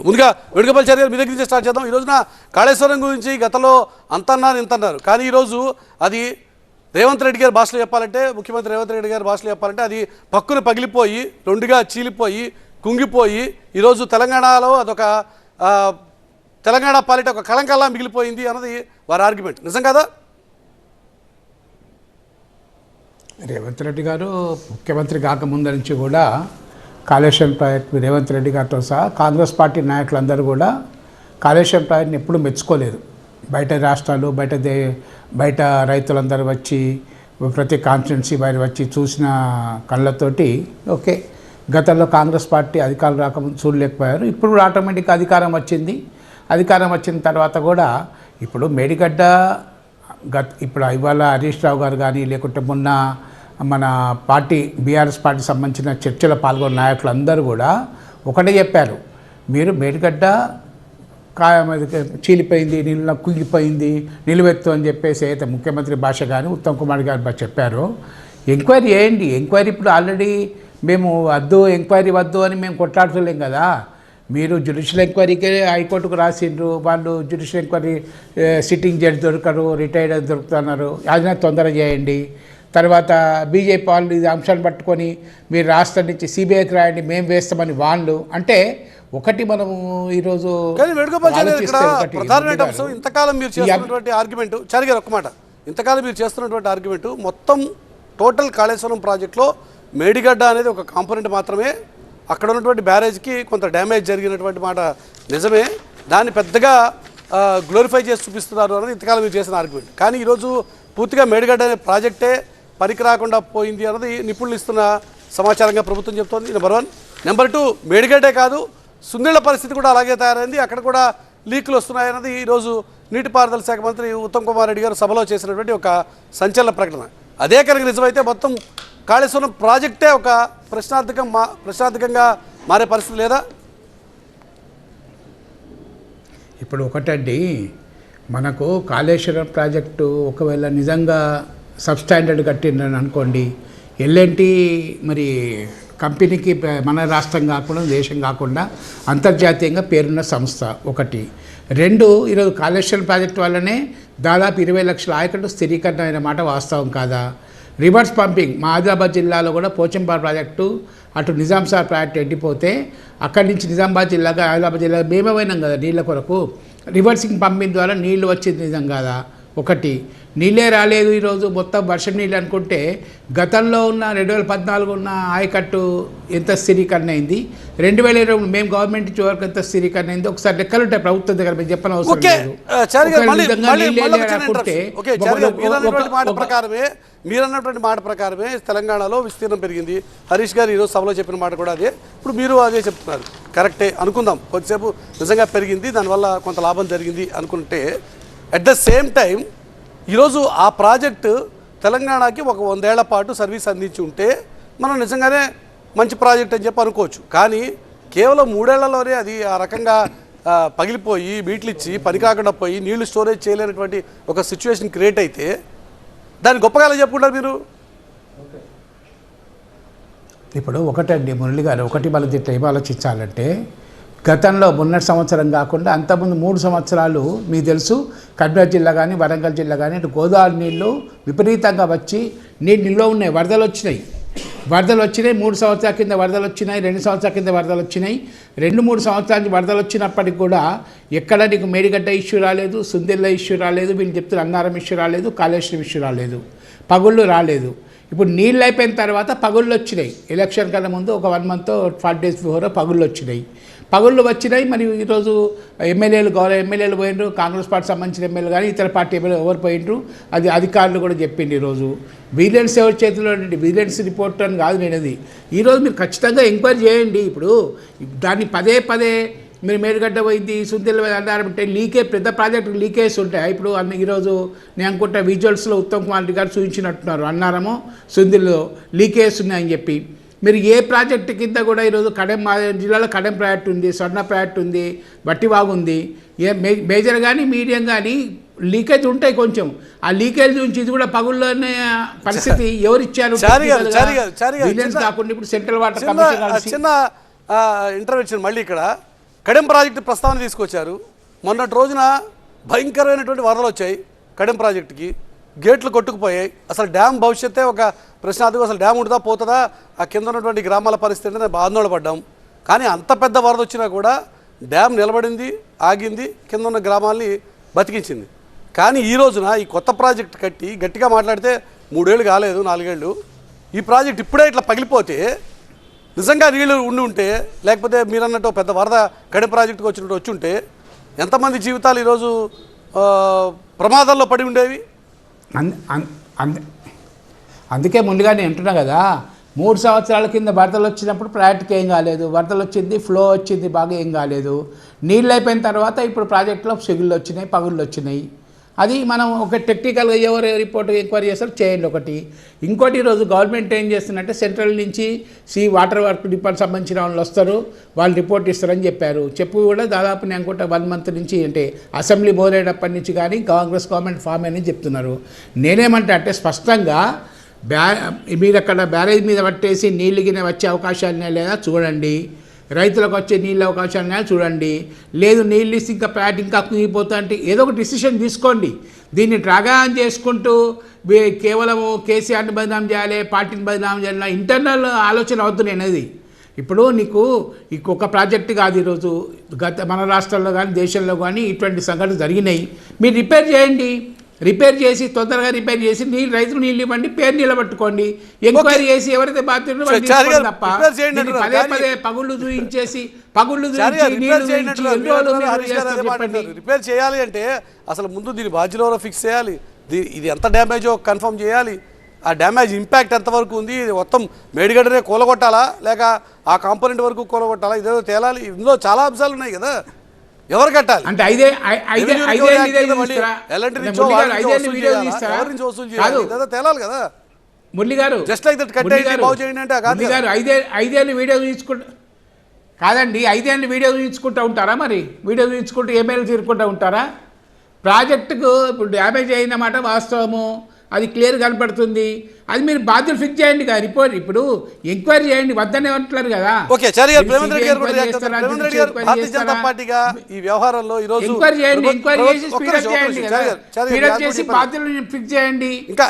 ముందుగా వేణుగోపాల్ చారి గారు మీ దగ్గర నుంచి స్టార్ట్ చేద్దాం. ఈ రోజున కాళేశ్వరం గురించి గతంలో అంతన్నారు ఇంతన్నారు, కానీ ఈరోజు అది రేవంత్ రెడ్డి గారి భాషలో చెప్పాలంటే, ముఖ్యమంత్రి రేవంత్ రెడ్డి గారి భాషలో చెప్పాలంటే అది పక్కున పగిలిపోయి రెండుగా చీలిపోయి కుంగిపోయి ఈరోజు తెలంగాణలో అదొక తెలంగాణ పాలిట ఒక కళంకల్లా మిగిలిపోయింది అన్నది వారి ఆర్గ్యుమెంట్. నిజం కదా? రేవంత్ రెడ్డి గారు ముఖ్యమంత్రి కాకముందు నుంచి కూడా కాళేశ్వరం ప్రాజెక్టు రేవంత్ రెడ్డి గారితో సహా కాంగ్రెస్ పార్టీ నాయకులందరూ కూడా కాళేశ్వరం ప్రాజెక్టుని ఎప్పుడూ మెచ్చుకోలేదు. బయట రాష్ట్రాలు బయట రైతులందరూ వచ్చి ప్రతి కాన్స్టిట్యున్సీ వారు వచ్చి చూసిన కళ్ళతోటి ఓకే, గతంలో కాంగ్రెస్ పార్టీ అధికారం రాకముందు చూడలేకపోయారు. ఇప్పుడు ఆటోమేటిక్గా అధికారం వచ్చింది. అధికారం వచ్చిన తర్వాత కూడా ఇప్పుడు మేడిగడ్డ ఇప్పుడు ఇవాళ హరీష్ రావు గారు కానీ లేకుంటే మొన్న మన పార్టీ బీఆర్ఎస్ పార్టీ సంబంధించిన చర్చలో పాల్గొన్న నాయకులు అందరూ కూడా ఒకటే చెప్పారు, మీరు మేడిగడ్డ చీలిపోయింది, నీళ్ళు కుగిలిపోయింది, నిలువెత్తు అని చెప్పేసి అయితే ముఖ్యమంత్రి భాష కానీ ఉత్తమ్ కుమార్ గారు చెప్పారు. ఎంక్వైరీ చేయండి. ఎంక్వైరీ ఇప్పుడు ఆల్రెడీ మేము ఎంక్వైరీ వద్దు అని మేము కొట్లాడుతలేం కదా. మీరు జ్యుడిషియల్ ఎంక్వైరీకే హైకోర్టుకు రాసిండ్రు, వాళ్ళు జ్యుడిషియల్ ఎంక్వైరీ సిట్టింగ్ జడ్జి దొరకరు, రిటైర్డ్ దొరుకుతున్నారు, అది తొందరగా చేయండి. తర్వాత బీజేపీ వాళ్ళు ఇది అంశాన్ని పట్టుకొని మీరు రాష్ట్రం నుంచి సిబిఐకి రాయండి, మేము వేస్తామని వాళ్ళు అంటే ఒకటి మనము ఈరోజు ప్రధానమైన అంశం ఇంతకాలం మీరు చేస్తున్నటువంటి ఆర్గ్యుమెంట్ చారి గారు ఒక మాట, ఇంతకాలం మీరు చేస్తున్నటువంటి ఆర్గ్యుమెంట్ మొత్తం టోటల్ కాళేశ్వరం ప్రాజెక్టులో మేడిగడ్డ అనేది ఒక కాంపోనెంట్ మాత్రమే, అక్కడ ఉన్నటువంటి బ్యారేజ్కి కొంత డ్యామేజ్ జరిగినటువంటి మాట నిజమే, దాన్ని పెద్దగా గ్లోరిఫై చేసి చూపిస్తున్నారు అనేది ఇంతకాలం మీరు చేసిన ఆర్గ్యుమెంట్. కానీ ఈరోజు పూర్తిగా మేడిగడ్డ అనే ప్రాజెక్టే పనికి రాకుండా పోయింది అన్నది నిపుణులు ఇస్తున్న సమాచారంగా ప్రభుత్వం చెప్తోంది. నెంబర్ 1. నెంబర్ 2, మేడిగడ్డే కాదు సుందిళ్ల పరిస్థితి కూడా అలాగే తయారైంది, అక్కడ కూడా లీకులు వస్తున్నాయన్నది ఈరోజు నీటిపారుదల శాఖ మంత్రి ఉత్తమ్ కుమార్ రెడ్డి గారు సభలో చేసినటువంటి ఒక సంచలన ప్రకటన. అదే కనుక నిజమైతే మొత్తం కాళేశ్వరం ప్రాజెక్టే ఒక ప్రశ్నార్థకంగా మారే పరిస్థితి లేదా? ఇప్పుడు ఒకటండి, మనకు కాళేశ్వరం ప్రాజెక్టు ఒకవేళ నిజంగా సబ్స్టాండర్డ్ కట్టిందని అనుకోండి, ఎల్ఎన్టీ మరి కంపెనీకి మన రాష్ట్రం కాకుండా దేశం కాకుండా అంతర్జాతీయంగా పేరున్న సంస్థ ఒకటి. 2, ఈరోజు కాళేశ్వరం ప్రాజెక్టు వల్లనే దాదాపు 20 లక్షల ఆయకట్టు స్థిరీకరణ అయిన మాట వాస్తవం కాదా? రివర్స్ పంపింగ్ మా ఆదిలాబాద్ జిల్లాలో కూడా పోచంపాడు ప్రాజెక్టు అటు నిజాంసార్ ప్రాజెక్టు ఎండిపోతే అక్కడి నుంచి నిజామాబాద్ జిల్లాగా ఆదిలాబాద్ జిల్లాగా మేమేమైనాం కదా నీళ్ళ కొరకు. రివర్సింగ్ పంపింగ్ ద్వారా నీళ్లు వచ్చింది నిజం కాదా? ఒకటి, నీళ్ళే రాలేదు. ఈరోజు మొత్తం వర్షం నీళ్ళు అనుకుంటే గతంలో ఉన్న 2014 ఉన్న ఆయకట్టు ఎంత స్థిరీకరణ అయింది, 2020 మేము గవర్నమెంట్ ఇచ్చే వరకు ఎంత స్థిరీకరణ అయింది ఒకసారి లెక్కలు ఉంటాయి ప్రభుత్వం దగ్గర, మేము చెప్పని అవసరం లేదు. మీరన్నటువంటి మాట ప్రకారమే తెలంగాణలో విస్తీర్ణం పెరిగింది. హరీష్ గారు ఈరోజు సభలో చెప్పిన మాట కూడా అదే, ఇప్పుడు మీరు అదే చెప్తున్నారు. కరెక్టే అనుకుందాం, కొద్దిసేపు నిజంగా పెరిగింది, దానివల్ల కొంత లాభం జరిగింది అనుకుంటే, అట్ ద సేమ్ టైం ఈరోజు ఆ ప్రాజెక్టు తెలంగాణకి ఒక 100 ఏళ్ల పాటు సర్వీస్ అందించి ఉంటే మనం నిజంగానే మంచి ప్రాజెక్ట్ అని చెప్పి అనుకోవచ్చు. కానీ కేవలం 3 ఏళ్లలోనే అది ఆ రకంగా పగిలిపోయి బీట్లు ఇచ్చి పని కాకుండా పోయి నీళ్లు స్టోరేజ్ చేయలేనటువంటి ఒక సిచ్యువేషన్ క్రియేట్ అయితే దాన్ని గొప్పగా చెప్పుకుంటారు మీరు. ఇప్పుడు ఒకటండి మురళి గారు, ఒకటి మన దీంట్లో ఏం ఆలోచించాలంటే, గతంలో మొన్నటి సంవత్సరం కాకుండా అంతకుముందు 3 సంవత్సరాలు మీకు తెలుసు కరీంనగర్ జిల్లా కానీ వరంగల్ జిల్లా కానీ ఇటు గోదావరి నీళ్ళు విపరీతంగా వచ్చి నీళ్ళు నిల్వ ఉన్నాయి, వరదలు వచ్చినాయి. 3 సంవత్సరాల కింద వరదలు వచ్చినాయి, 2 సంవత్సరాల కింద వరదలు వచ్చినాయి. 2-3 సంవత్సరాలకి వరదలు వచ్చినప్పటికి కూడా ఎక్కడ నీకు మేడిగడ్డ ఇష్యూ రాలేదు, సుందిళ్ళ ఇష్యూ రాలేదు, వీళ్ళు చెప్తున్న అన్నారం ఇష్యూ రాలేదు, కాళేశ్వరం ఇష్యూ రాలేదు, పగుళ్ళు రాలేదు. ఇప్పుడు నీళ్ళు అయిపోయిన తర్వాత పగుళ్ళు వచ్చినాయి. ఎలక్షన్ కన్నా ముందు ఒక 1 మంత్ 40 డేస్ బిఫోర్ పగుళ్ళు వచ్చినాయి. మరి ఈరోజు ఎమ్మెల్యేలు పోయినరు, కాంగ్రెస్ పార్టీ సంబంధించిన ఎమ్మెల్యేలు కానీ ఇతర పార్టీ ఎమ్మెల్యేలు ఎవరు పోయినరు, అది అధికారులు కూడా చెప్పింది. ఈరోజు విజిలెన్స్ ఎవరి చేతిలో విజిలెన్స్ రిపోర్ట్ అని కాదు నేను అది. ఈరోజు మీరు ఖచ్చితంగా ఎంక్వైరీ చేయండి. ఇప్పుడు దాన్ని పదే మీరు మేడిగడ్డ పోయింది, సుందిళ్ళ అన్నారంటే పెద్ద ప్రాజెక్టు లీకేజ్ ఉంటాయి. ఇప్పుడు ఈరోజు నేను అనుకుంటా విజువల్స్లో ఉత్తమ్ కుమార్ రెడ్డి గారు చూపించినట్టున్నారు, అన్నారమో సుందిల్లో లీకేజ్ ఉన్నాయని చెప్పి. మీరు ఏ ప్రాజెక్టు కింద కూడా ఈరోజు మా జిల్లాలో కడెం ప్రాజెక్టు ఉంది, స్వర్ణ ప్రాజెక్టు ఉంది, బట్టివాగు ఉంది, మేజర్ కానీ మీడియం కానీ లీకేజ్ ఉంటాయి కొంచెం. ఆ లీకేజ్ నుంచి ఇది కూడా పగుల్లోనే పరిస్థితి ఎవరు ఇచ్చారు కాకుండా ఇప్పుడు సెంట్రల్ వాటర్ కమిషన్ చిన్న ఇంటర్వెన్షన్ మళ్ళీ ఇక్కడ కడెం ప్రాజెక్టు ప్రస్తావన తీసుకొచ్చారు. మొన్నటి రోజున భయంకరమైనటువంటి వరదలు వచ్చాయి కడెం ప్రాజెక్టుకి, గేట్లు కొట్టుకుపోయాయి. అసలు డ్యామ్ భవిష్యత్తే ఒక ప్రశ్నార్థకం. అసలు డ్యామ్ ఉంటుందా పోతుందా, ఆ కింద ఉన్నటువంటి గ్రామాల పరిస్థితి అంటే ఆందోళన పడ్డాం. కానీ అంత పెద్ద వరద వచ్చినా కూడా డ్యామ్ నిలబడింది, ఆగింది, కింద ఉన్న గ్రామాల్ని బతికించింది. కానీ ఈ రోజున ఈ కొత్త ప్రాజెక్ట్ కట్టి గట్టిగా మాట్లాడితే 3 ఏళ్ళు కాలేదు, 4 ఏళ్ళు. ఈ ప్రాజెక్ట్ ఇప్పుడే ఇట్లా పగిలిపోతే నిజంగా నీళ్ళు ఉండి ఉంటే, లేకపోతే మీరన్నట్టు పెద్ద వరద కడెం ప్రాజెక్టుకు వచ్చినట్టు వచ్చి ఉంటే ఎంతమంది జీవితాలు ఈరోజు ప్రమాదాల్లో పడి ఉండేవి. అందుకే ముందుగా నేను అంటున్నా కదా, 3 సంవత్సరాల కింద వరదలు వచ్చినప్పుడు ప్రాజెక్టుకి ఏం కాలేదు, వరదలు వచ్చింది, ఫ్లో వచ్చింది, బాగా ఏం కాలేదు. నీళ్ళు అయిపోయిన తర్వాత ఇప్పుడు ప్రాజెక్టులో సిగుళ్ళు వచ్చినాయి, పగుళ్ళు వచ్చినాయి. అది మనం ఒక టెక్నికల్గా ఎవరు రిపోర్ట్ ఎంక్వైరీ చేస్తారు చేయండి ఒకటి. ఇంకోటి ఈరోజు గవర్నమెంట్ ఏం చేస్తుందంటే సెంట్రల్ నుంచి వాటర్ వర్క్ డిపార్ట్మెంట్ సంబంధించిన వాళ్ళు వస్తారు, వాళ్ళు రిపోర్ట్ ఇస్తారని చెప్పారు. కూడా దాదాపు నేను అనుకుంటా 1 మంత్ నుంచి అంటే అసెంబ్లీ బోరేటప్పటి నుంచి కానీ కాంగ్రెస్ గవర్నమెంట్ ఫామ్ అని చెప్తున్నారు. నేనేమంటా అంటే స్పష్టంగా మీరు అక్కడ బ్యారేజ్ మీద పట్టేసి నీళ్ళు గిన్నె వచ్చే అవకాశాలు లేదా చూడండి, రైతులకు వచ్చే నీళ్ళ అవకాశాలు చూడండి. లేదు నీళ్ళు ఇస్తే ఇంకా ప్లాట్ ఇంకా కుంగిపోతా అంటే ఏదో ఒక డిసిషన్ తీసుకోండి. దీన్ని డ్రాగాన్ చేసుకుంటూ కేవలం కేసీఆర్ని బదనాం చేయాలి, పార్టీని బదనాం చేయాలి, ఇంటర్నల్ ఆలోచన అవుతుంది అనేది. ఇప్పుడు నీకు ఇంకొక ప్రాజెక్టు కాదు, ఈరోజు మన రాష్ట్రంలో కానీ దేశంలో కానీ ఇటువంటి సంఘటనలు జరిగినాయి. మీరు రిపేర్ చేయండి, రిపేర్ చేసి తొందరగా రిపేర్ చేసి రైతులు నీళ్ళు ఇవ్వండి, పేరు నిలబెట్టుకోండి, ఎంక్వైరీ చేసి ఎవరైతే బాధ్యతలు తప్ప పదే పగుళ్ళు చూయించేసి రిపేర్ చేయాలి అంటే అసలు ముందు దీని బాధ్యులు ఫిక్స్ చేయాలి. ఇది ఎంత డ్యామేజో కన్ఫర్మ్ చేయాలి. ఆ డ్యామేజ్ ఇంపాక్ట్ ఎంతవరకు ఉంది, మొత్తం మేడిగడ్డనే కూలగొట్టాలా లేక ఆ కాంపోనెంట్ వరకు కూలగొట్టాలా, ఇదేదో తేలాలి. ఇందులో చాలా అంశాలు ఉన్నాయి కదా, ఎవరు కట్టాలి అంటే తేలాలి కదా. మురళి గారు జస్ట్ లైక్ దట్ కట్టేయండి, బాగు చేయండి అంటే ఐదేళ్ళు వీడియో చూసుకుంటా కాదండి, 5 ఏళ్ళు వీడియో చూసుకుంటూ ఉంటారా? మరి వీడియో చూసుకుంటూ ఈమెయిల్ తీరుకుంటూ ఉంటారా? ప్రాజెక్టుకు ఇప్పుడు డ్యామేజ్ అయినమాట వాస్తవము, అది క్లియర్ కనపడుతుంది. అది మీరు బాధ్యతలు ఫిక్స్ చేయండి కదా, రిపోర్ట్ ఇప్పుడు ఎంక్వైరీ చేయండి, వద్దనే అంటున్నారు కదా. ఓకే రేవంత్ రెడ్డి గారు భారతీయ జనతా పార్టీగా ఈ వ్యవహారంలో ఈ రోజు ఎంక్వైరీ చేయండి, ఎంక్వైరీ చేసి స్పీడప్ చేయండి కదా, స్పీడప్ చేసి బాధ్యతలు ఫిక్స్ చేయండి. ఇంకా